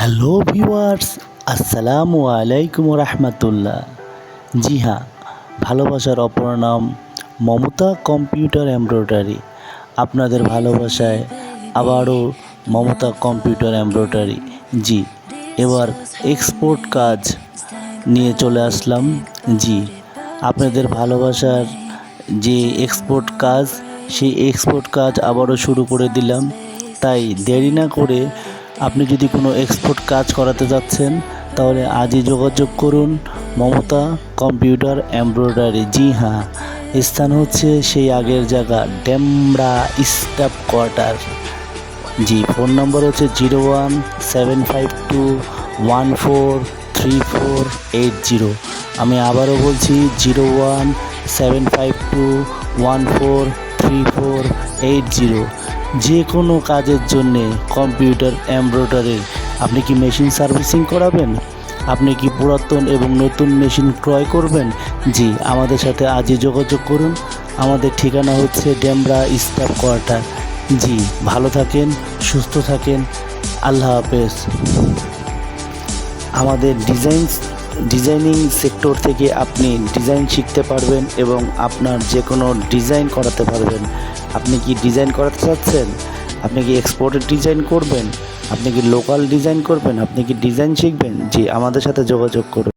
Hello viewers, আসসালামু আলাইকুম রহমতুল্লাহ। জি হ্যাঁ, ভালোবাসার অপর নাম মমতা কম্পিউটার এমব্রয়ডারি। আপনাদের ভালোবাসায় আবারও মমতা কম্পিউটার এমব্রয়ডারি। জি, এবার এক্সপোর্ট কাজ নিয়ে চলে আসলাম। জি, আপনাদের ভালোবাসার যে এক্সপোর্ট কাজ, সেই এক্সপোর্ট কাজ আবারও শুরু করে দিলাম। তাই দেরি না করে আপনি যদি কোনো এক্সপোর্ট কাজ করাতে যাচ্ছেন, তাহলে আজই যোগাযোগ করুন মমতা কম্পিউটার এমব্রয়ডারি। জি হ্যাঁ, স্থান হচ্ছে সেই আগের জায়গা, ডেমরা স্টাফ কোয়ার্টার। জি, ফোন নম্বর হচ্ছে 0175214348 আমি আবারও বলছি 0175214348। যে কোনো কাজের জন্যে কম্পিউটার এমব্রয়ডারির। আপনি কি মেশিন সার্ভিসিং করাবেন? আপনি কি পুরাতন এবং নতুন মেশিন ক্রয় করবেন? জি, আমাদের সাথে আজই যোগাযোগ করুন। আমাদের ঠিকানা হচ্ছে ডেমরা স্টাফ কোয়ার্টার। জি, ভালো থাকেন, সুস্থ থাকেন, আল্লাহ হাফেজ। আমাদের ডিজাইনিং সেক্টর থেকে আপনি ডিজাইন শিখতে পারবেন এবং আপনার যে কোনো ডিজাইন করাতে পারবেন। আপনি কি ডিজাইন করাতে চাচ্ছেন? আপনি কি এক্সপোর্টের ডিজাইন করবেন? আপনি কি লোকাল ডিজাইন করবেন? আপনি কি ডিজাইন শিখবেন? জি, আমাদের সাথে যোগাযোগ করুন।